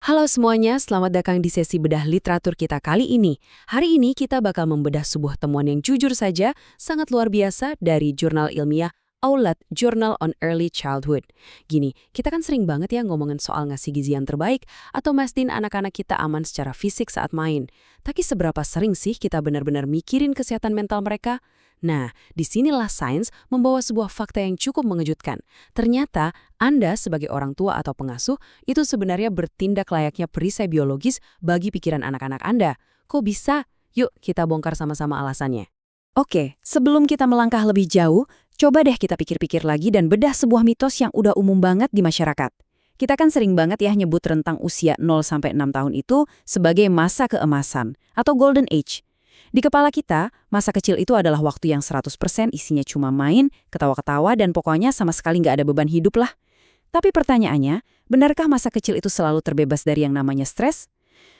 Halo semuanya, selamat datang di sesi bedah literatur kita kali ini. Hari ini kita bakal membedah sebuah temuan yang jujur saja sangat luar biasa dari jurnal ilmiah Aulad Journal on Early Childhood. Gini, kita kan sering banget ya ngomongin soal ngasih gizi yang terbaik atau mastiin anak-anak kita aman secara fisik saat main. Tapi seberapa sering sih kita benar-benar mikirin kesehatan mental mereka? Nah, disinilah sains membawa sebuah fakta yang cukup mengejutkan. Ternyata, Anda sebagai orang tua atau pengasuh itu sebenarnya bertindak layaknya perisai biologis bagi pikiran anak-anak Anda. Kok bisa? Yuk, kita bongkar sama-sama alasannya. Oke, sebelum kita melangkah lebih jauh, coba deh kita pikir-pikir lagi dan bedah sebuah mitos yang udah umum banget di masyarakat. Kita kan sering banget ya nyebut rentang usia 0-6 tahun itu sebagai masa keemasan atau golden age. Di kepala kita, masa kecil itu adalah waktu yang 100% isinya cuma main, ketawa-ketawa, dan pokoknya sama sekali nggak ada beban hidup lah. Tapi pertanyaannya, benarkah masa kecil itu selalu terbebas dari yang namanya stres?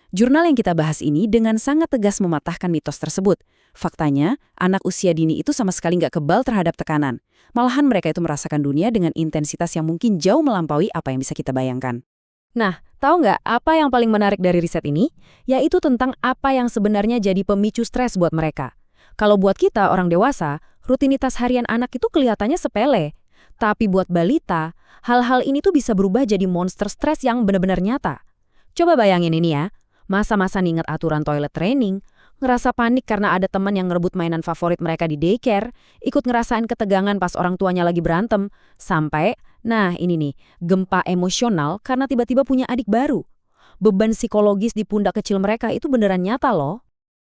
Jurnal yang kita bahas ini dengan sangat tegas mematahkan mitos tersebut. Faktanya, anak usia dini itu sama sekali nggak kebal terhadap tekanan. Malahan mereka itu merasakan dunia dengan intensitas yang mungkin jauh melampaui apa yang bisa kita bayangkan. Nah, tahu nggak apa yang paling menarik dari riset ini? Yaitu tentang apa yang sebenarnya jadi pemicu stres buat mereka. Kalau buat kita, orang dewasa, rutinitas harian anak itu kelihatannya sepele. Tapi buat balita, hal-hal ini tuh bisa berubah jadi monster stres yang benar-benar nyata. Coba bayangin ini ya. Masa-masa ingat aturan toilet training, ngerasa panik karena ada teman yang ngerebut mainan favorit mereka di daycare, ikut ngerasain ketegangan pas orang tuanya lagi berantem, sampai, nah ini nih, gempa emosional karena tiba-tiba punya adik baru. Beban psikologis di pundak kecil mereka itu beneran nyata loh.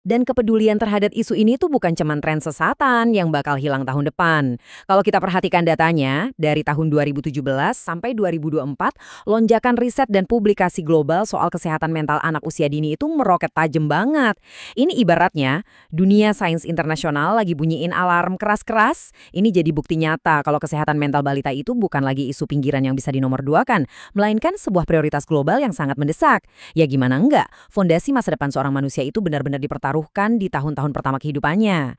Dan kepedulian terhadap isu ini tuh bukan cuma tren sesatan yang bakal hilang tahun depan. Kalau kita perhatikan datanya, dari tahun 2017 sampai 2024, lonjakan riset dan publikasi global soal kesehatan mental anak usia dini itu meroket tajam banget. Ini ibaratnya, dunia sains internasional lagi bunyiin alarm keras-keras. Ini jadi bukti nyata kalau kesehatan mental balita itu bukan lagi isu pinggiran yang bisa dinomorduakan, melainkan sebuah prioritas global yang sangat mendesak. Ya gimana enggak, fondasi masa depan seorang manusia itu benar-benar dipertaruhkan di tahun-tahun pertama kehidupannya.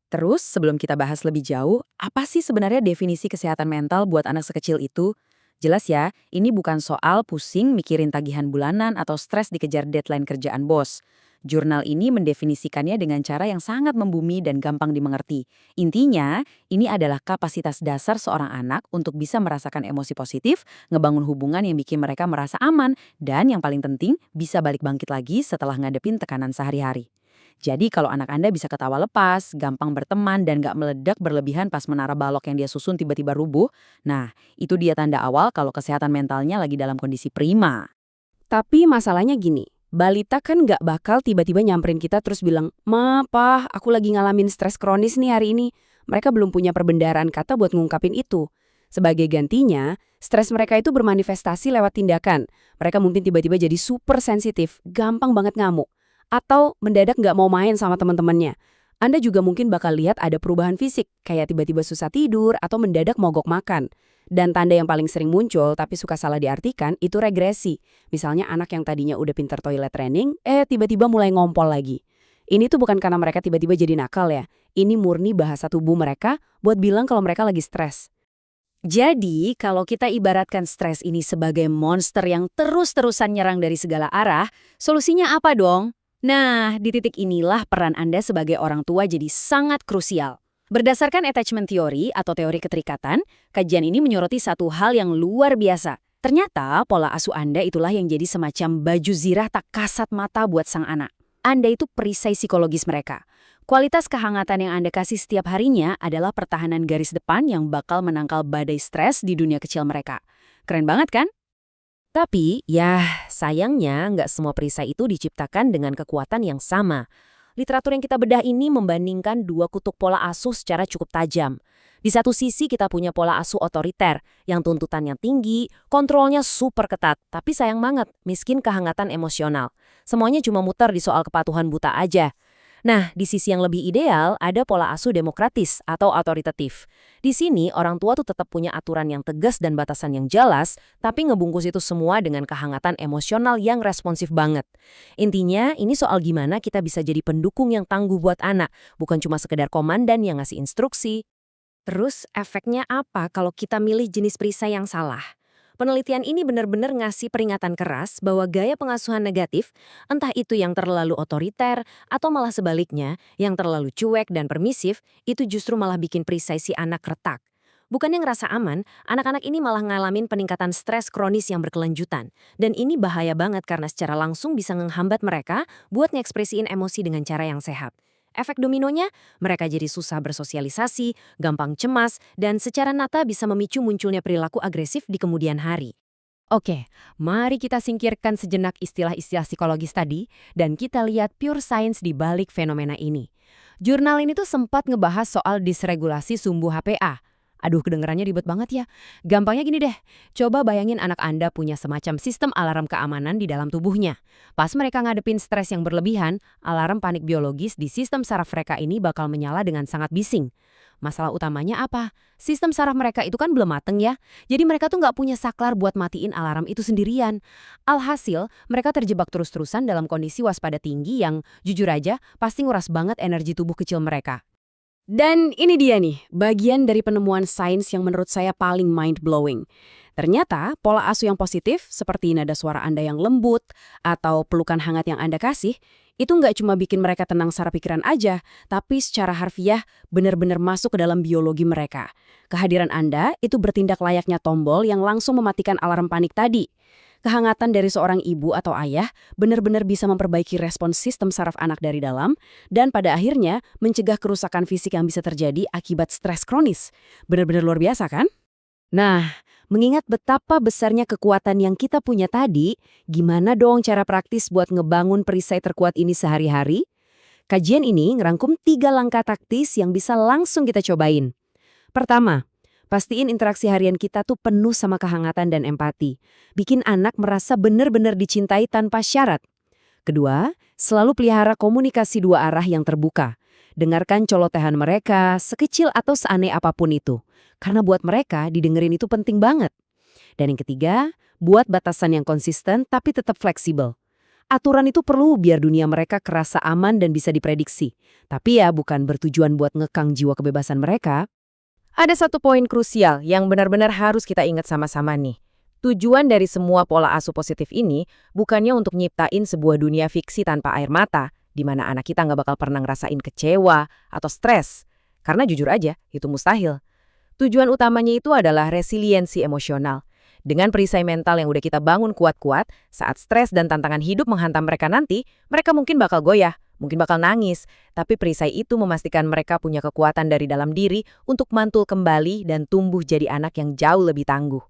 Terus, sebelum kita bahas lebih jauh, apa sih sebenarnya definisi kesehatan mental buat anak sekecil itu? Jelas ya, ini bukan soal pusing mikirin tagihan bulanan atau stres dikejar deadline kerjaan bos. Jurnal ini mendefinisikannya dengan cara yang sangat membumi dan gampang dimengerti. Intinya, ini adalah kapasitas dasar seorang anak untuk bisa merasakan emosi positif, ngebangun hubungan yang bikin mereka merasa aman, dan yang paling penting, bisa balik bangkit lagi setelah ngadepin tekanan sehari-hari. Jadi kalau anak Anda bisa ketawa lepas, gampang berteman, dan gak meledak berlebihan pas menara balok yang dia susun tiba-tiba rubuh, nah itu dia tanda awal kalau kesehatan mentalnya lagi dalam kondisi prima. Tapi masalahnya gini, balita kan gak bakal tiba-tiba nyamperin kita terus bilang, "Ma, Pa, aku lagi ngalamin stres kronis nih hari ini." Mereka belum punya perbendaharaan kata buat ngungkapin itu. Sebagai gantinya, stres mereka itu bermanifestasi lewat tindakan. Mereka mungkin tiba-tiba jadi super sensitif, gampang banget ngamuk. Atau mendadak nggak mau main sama teman-temannya. Anda juga mungkin bakal lihat ada perubahan fisik, kayak tiba-tiba susah tidur atau mendadak mogok makan. Dan tanda yang paling sering muncul tapi suka salah diartikan itu regresi. Misalnya anak yang tadinya udah pintar toilet training, tiba-tiba mulai ngompol lagi. Ini tuh bukan karena mereka tiba-tiba jadi nakal ya. Ini murni bahasa tubuh mereka buat bilang kalau mereka lagi stres. Jadi, kalau kita ibaratkan stres ini sebagai monster yang terus-terusan nyerang dari segala arah, solusinya apa dong? Nah, di titik inilah peran Anda sebagai orang tua jadi sangat krusial. Berdasarkan attachment theory atau teori keterikatan, kajian ini menyoroti satu hal yang luar biasa. Ternyata pola asuh Anda itulah yang jadi semacam baju zirah tak kasat mata buat sang anak. Anda itu perisai psikologis mereka. Kualitas kehangatan yang Anda kasih setiap harinya adalah pertahanan garis depan yang bakal menangkal badai stres di dunia kecil mereka. Keren banget kan? Tapi, ya sayangnya nggak semua perisai itu diciptakan dengan kekuatan yang sama. Literatur yang kita bedah ini membandingkan dua kutub pola asuh secara cukup tajam. Di satu sisi kita punya pola asuh otoriter, yang tuntutannya tinggi, kontrolnya super ketat, tapi sayang banget, miskin kehangatan emosional. Semuanya cuma muter di soal kepatuhan buta aja. Nah, di sisi yang lebih ideal, ada pola asuh demokratis atau otoritatif. Di sini, orang tua tuh tetap punya aturan yang tegas dan batasan yang jelas, tapi ngebungkus itu semua dengan kehangatan emosional yang responsif banget. Intinya, ini soal gimana kita bisa jadi pendukung yang tangguh buat anak, bukan cuma sekedar komandan yang ngasih instruksi. Terus, efeknya apa kalau kita milih jenis perisai yang salah? Penelitian ini benar-benar ngasih peringatan keras bahwa gaya pengasuhan negatif, entah itu yang terlalu otoriter atau malah sebaliknya, yang terlalu cuek dan permisif, itu justru malah bikin perisai si anak retak. Bukannya ngerasa aman, anak-anak ini malah ngalamin peningkatan stres kronis yang berkelanjutan. Dan ini bahaya banget karena secara langsung bisa menghambat mereka buat ngekspresiin emosi dengan cara yang sehat. Efek dominonya, mereka jadi susah bersosialisasi, gampang cemas, dan secara nyata bisa memicu munculnya perilaku agresif di kemudian hari. Oke, mari kita singkirkan sejenak istilah-istilah psikologis tadi dan kita lihat pure science di balik fenomena ini. Jurnal ini tuh sempat ngebahas soal disregulasi sumbu HPA. Aduh, kedengerannya ribet banget ya. Gampangnya gini deh, coba bayangin anak Anda punya semacam sistem alarm keamanan di dalam tubuhnya. Pas mereka ngadepin stres yang berlebihan, alarm panik biologis di sistem saraf mereka ini bakal menyala dengan sangat bising. Masalah utamanya apa? Sistem saraf mereka itu kan belum mateng ya. Jadi mereka tuh nggak punya saklar buat matiin alarm itu sendirian. Alhasil, mereka terjebak terus-terusan dalam kondisi waspada tinggi yang, jujur aja, pasti nguras banget energi tubuh kecil mereka. Dan ini dia nih, bagian dari penemuan sains yang menurut saya paling mind-blowing. Ternyata, pola asuh yang positif, seperti nada suara Anda yang lembut, atau pelukan hangat yang Anda kasih, itu nggak cuma bikin mereka tenang secara pikiran aja, tapi secara harfiah benar-benar masuk ke dalam biologi mereka. Kehadiran Anda itu bertindak layaknya tombol yang langsung mematikan alarm panik tadi. Kehangatan dari seorang ibu atau ayah benar-benar bisa memperbaiki respons sistem saraf anak dari dalam dan pada akhirnya mencegah kerusakan fisik yang bisa terjadi akibat stres kronis. Benar-benar luar biasa kan? Nah, mengingat betapa besarnya kekuatan yang kita punya tadi, gimana dong cara praktis buat ngebangun perisai terkuat ini sehari-hari? Kajian ini ngerangkum 3 langkah taktis yang bisa langsung kita cobain. Pertama, pastiin interaksi harian kita tuh penuh sama kehangatan dan empati. Bikin anak merasa benar-benar dicintai tanpa syarat. Kedua, selalu pelihara komunikasi dua arah yang terbuka. Dengarkan colotehan mereka, sekecil atau seaneh apapun itu. Karena buat mereka, didengerin itu penting banget. Dan yang ketiga, buat batasan yang konsisten tapi tetap fleksibel. Aturan itu perlu biar dunia mereka kerasa aman dan bisa diprediksi. Tapi ya bukan bertujuan buat ngekang jiwa kebebasan mereka. Ada satu poin krusial yang benar-benar harus kita ingat sama-sama nih. Tujuan dari semua pola asuh positif ini bukannya untuk nyiptain sebuah dunia fiksi tanpa air mata, di mana anak kita nggak bakal pernah ngerasain kecewa atau stres. Karena jujur aja, itu mustahil. Tujuan utamanya itu adalah resiliensi emosional. Dengan perisai mental yang udah kita bangun kuat-kuat, saat stres dan tantangan hidup menghantam mereka nanti, mereka mungkin bakal goyah, mungkin bakal nangis, tapi perisai itu memastikan mereka punya kekuatan dari dalam diri untuk mantul kembali dan tumbuh jadi anak yang jauh lebih tangguh.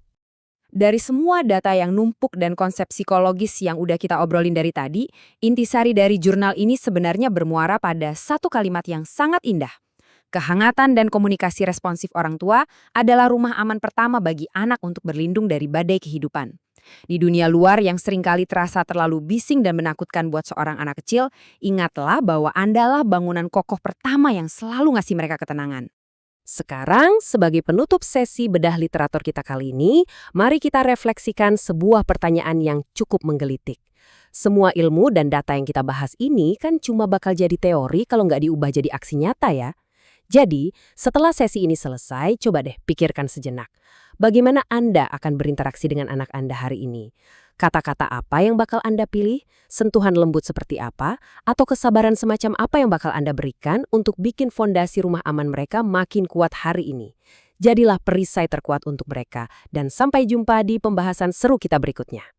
Dari semua data yang numpuk dan konsep psikologis yang udah kita obrolin dari tadi, intisari dari jurnal ini sebenarnya bermuara pada satu kalimat yang sangat indah. Kehangatan dan komunikasi responsif orang tua adalah rumah aman pertama bagi anak untuk berlindung dari badai kehidupan. Di dunia luar yang seringkali terasa terlalu bising dan menakutkan buat seorang anak kecil, ingatlah bahwa Andalah bangunan kokoh pertama yang selalu ngasih mereka ketenangan. Sekarang, sebagai penutup sesi bedah literatur kita kali ini, mari kita refleksikan sebuah pertanyaan yang cukup menggelitik. Semua ilmu dan data yang kita bahas ini kan cuma bakal jadi teori kalau nggak diubah jadi aksi nyata ya. Jadi, setelah sesi ini selesai, coba deh pikirkan sejenak. Bagaimana Anda akan berinteraksi dengan anak Anda hari ini? Kata-kata apa yang bakal Anda pilih? Sentuhan lembut seperti apa? Atau kesabaran semacam apa yang bakal Anda berikan untuk bikin fondasi rumah aman mereka makin kuat hari ini? Jadilah perisai terkuat untuk mereka. Dan sampai jumpa di pembahasan seru kita berikutnya.